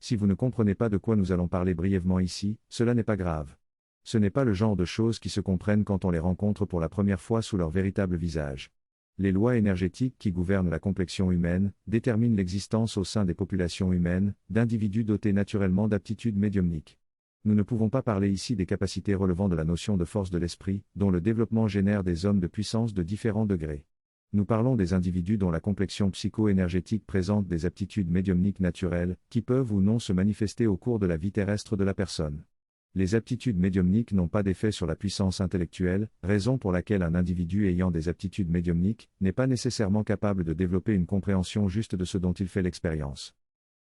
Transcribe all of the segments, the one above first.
Si vous ne comprenez pas de quoi nous allons parler brièvement ici, cela n'est pas grave. Ce n'est pas le genre de choses qui se comprennent quand on les rencontre pour la première fois sous leur véritable visage. Les lois énergétiques qui gouvernent la complexion humaine déterminent l'existence au sein des populations humaines, d'individus dotés naturellement d'aptitudes médiumniques. Nous ne pouvons pas parler ici des capacités relevant de la notion de force de l'esprit, dont le développement génère des hommes de puissance de différents degrés. Nous parlons des individus dont la complexion psycho-énergétique présente des aptitudes médiumniques naturelles, qui peuvent ou non se manifester au cours de la vie terrestre de la personne. Les aptitudes médiumniques n'ont pas d'effet sur la puissance intellectuelle, raison pour laquelle un individu ayant des aptitudes médiumniques n'est pas nécessairement capable de développer une compréhension juste de ce dont il fait l'expérience.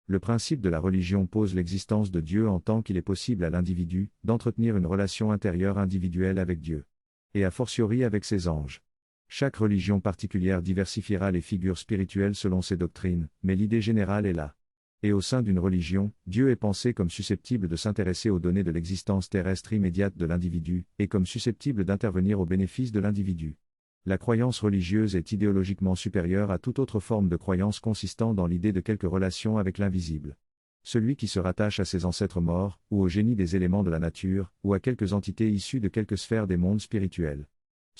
Le principe de la religion pose l'existence de Dieu en tant qu'il est possible à l'individu d'entretenir une relation intérieure individuelle avec Dieu. Et a fortiori avec ses anges. Chaque religion particulière diversifiera les figures spirituelles selon ses doctrines, mais l'idée générale est là. Et au sein d'une religion, Dieu est pensé comme susceptible de s'intéresser aux données de l'existence terrestre immédiate de l'individu, et comme susceptible d'intervenir au bénéfice de l'individu. La croyance religieuse est idéologiquement supérieure à toute autre forme de croyance consistant dans l'idée de quelque relation avec l'invisible. Celui qui se rattache à ses ancêtres morts, ou au génie des éléments de la nature, ou à quelques entités issues de quelques sphères des mondes spirituels.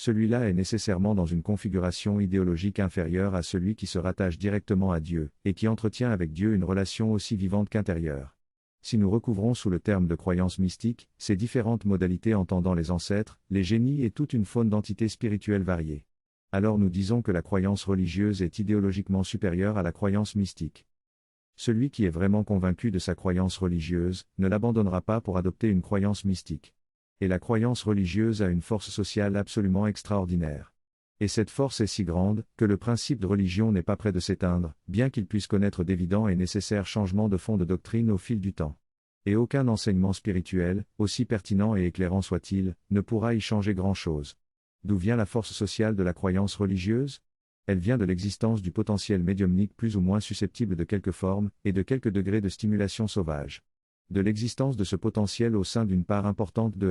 Celui-là est nécessairement dans une configuration idéologique inférieure à celui qui se rattache directement à Dieu, et qui entretient avec Dieu une relation aussi vivante qu'intérieure. Si nous recouvrons sous le terme de croyance mystique, ces différentes modalités entendant les ancêtres, les génies et toute une faune d'entités spirituelles variées. Alors nous disons que la croyance religieuse est idéologiquement supérieure à la croyance mystique. Celui qui est vraiment convaincu de sa croyance religieuse, ne l'abandonnera pas pour adopter une croyance mystique. Et la croyance religieuse a une force sociale absolument extraordinaire. Et cette force est si grande, que le principe de religion n'est pas près de s'éteindre, bien qu'il puisse connaître d'évidents et nécessaires changements de fond de doctrine au fil du temps. Et aucun enseignement spirituel, aussi pertinent et éclairant soit-il, ne pourra y changer grand-chose. D'où vient la force sociale de la croyance religieuse ? Elle vient de l'existence du potentiel médiumnique plus ou moins susceptible de quelque forme, et de quelques degrés de stimulation sauvage. De l'existence de ce potentiel au sein d'une part importante de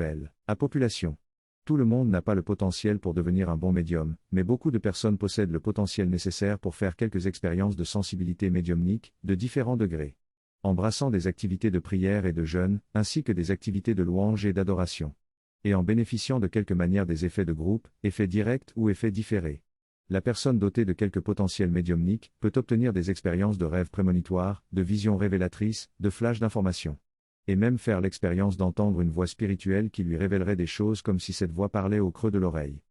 la population. Tout le monde n'a pas le potentiel pour devenir un bon médium, mais beaucoup de personnes possèdent le potentiel nécessaire pour faire quelques expériences de sensibilité médiumnique, de différents degrés. Embrassant des activités de prière et de jeûne, ainsi que des activités de louange et d'adoration. Et en bénéficiant de quelque manière des effets de groupe, effets directs ou effets différés. La personne dotée de quelque potentiel médiumnique peut obtenir des expériences de rêves prémonitoires, de visions révélatrices, de flashs d'informations. Et même faire l'expérience d'entendre une voix spirituelle qui lui révélerait des choses comme si cette voix parlait au creux de l'oreille.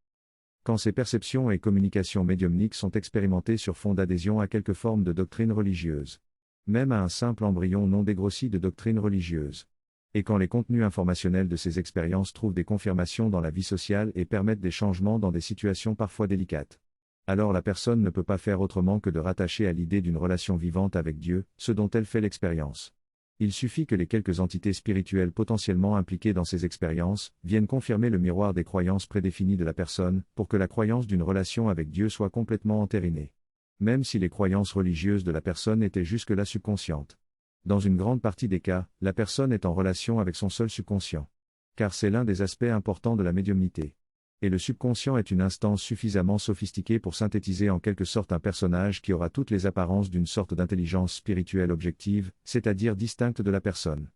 Quand ces perceptions et communications médiumniques sont expérimentées sur fond d'adhésion à quelque forme de doctrine religieuse. Même à un simple embryon non dégrossi de doctrine religieuse. Et quand les contenus informationnels de ces expériences trouvent des confirmations dans la vie sociale et permettent des changements dans des situations parfois délicates. Alors la personne ne peut pas faire autrement que de rattacher à l'idée d'une relation vivante avec Dieu, ce dont elle fait l'expérience. Il suffit que les quelques entités spirituelles potentiellement impliquées dans ces expériences viennent confirmer le miroir des croyances prédéfinies de la personne, pour que la croyance d'une relation avec Dieu soit complètement entérinée. Même si les croyances religieuses de la personne étaient jusque-là subconscientes. Dans une grande partie des cas, la personne est en relation avec son seul subconscient. Car c'est l'un des aspects importants de la médiumnité. Et le subconscient est une instance suffisamment sophistiquée pour synthétiser en quelque sorte un personnage qui aura toutes les apparences d'une sorte d'intelligence spirituelle objective, c'est-à-dire distincte de la personne.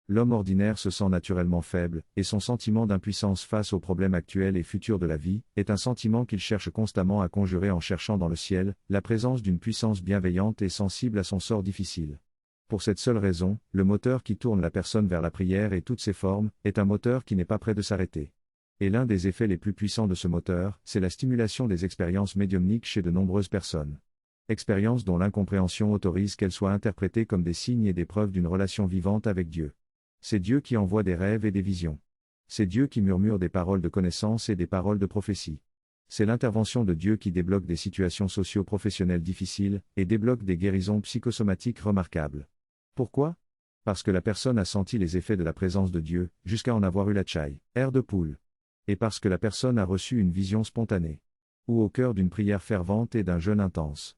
L'homme ordinaire se sent naturellement faible, et son sentiment d'impuissance face aux problèmes actuels et futurs de la vie, est un sentiment qu'il cherche constamment à conjurer en cherchant dans le ciel, la présence d'une puissance bienveillante et sensible à son sort difficile. Pour cette seule raison, le moteur qui tourne la personne vers la prière et toutes ses formes, est un moteur qui n'est pas près de s'arrêter. Et l'un des effets les plus puissants de ce moteur, c'est la stimulation des expériences médiumniques chez de nombreuses personnes. Expériences dont l'incompréhension autorise qu'elles soient interprétées comme des signes et des preuves d'une relation vivante avec Dieu. C'est Dieu qui envoie des rêves et des visions. C'est Dieu qui murmure des paroles de connaissance et des paroles de prophétie. C'est l'intervention de Dieu qui débloque des situations socio-professionnelles difficiles, et débloque des guérisons psychosomatiques remarquables. Pourquoi ? Parce que la personne a senti les effets de la présence de Dieu, jusqu'à en avoir eu la tchaï, air de poule. Et parce que la personne a reçu une vision spontanée. Ou au cœur d'une prière fervente et d'un jeûne intense.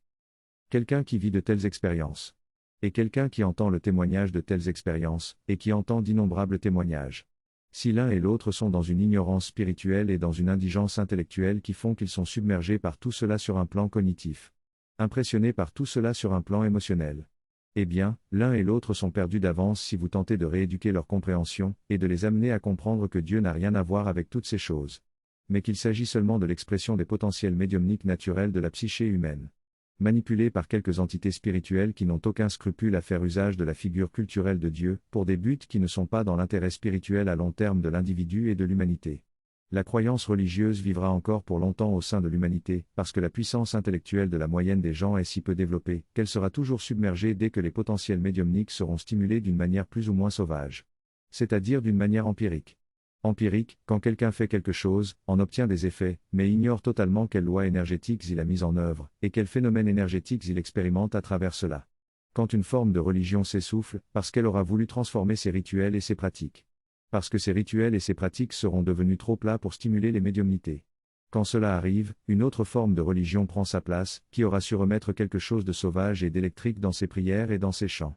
Quelqu'un qui vit de telles expériences. Et quelqu'un qui entend le témoignage de telles expériences, et qui entend d'innombrables témoignages. Si l'un et l'autre sont dans une ignorance spirituelle et dans une indigence intellectuelle qui font qu'ils sont submergés par tout cela sur un plan cognitif. Impressionnés par tout cela sur un plan émotionnel. Eh bien, l'un et l'autre sont perdus d'avance si vous tentez de rééduquer leur compréhension, et de les amener à comprendre que Dieu n'a rien à voir avec toutes ces choses. Mais qu'il s'agit seulement de l'expression des potentiels médiumniques naturels de la psyché humaine. Manipulés par quelques entités spirituelles qui n'ont aucun scrupule à faire usage de la figure culturelle de Dieu, pour des buts qui ne sont pas dans l'intérêt spirituel à long terme de l'individu et de l'humanité. La croyance religieuse vivra encore pour longtemps au sein de l'humanité, parce que la puissance intellectuelle de la moyenne des gens est si peu développée, qu'elle sera toujours submergée dès que les potentiels médiumniques seront stimulés d'une manière plus ou moins sauvage. C'est-à-dire d'une manière empirique. Empirique, quand quelqu'un fait quelque chose, en obtient des effets, mais ignore totalement quelles lois énergétiques il a mises en œuvre, et quels phénomènes énergétiques il expérimente à travers cela. Quand une forme de religion s'essouffle, parce qu'elle aura voulu transformer ses rituels et ses pratiques. Parce que ces rituels et ces pratiques seront devenus trop plats pour stimuler les médiumnités. Quand cela arrive, une autre forme de religion prend sa place, qui aura su remettre quelque chose de sauvage et d'électrique dans ses prières et dans ses chants.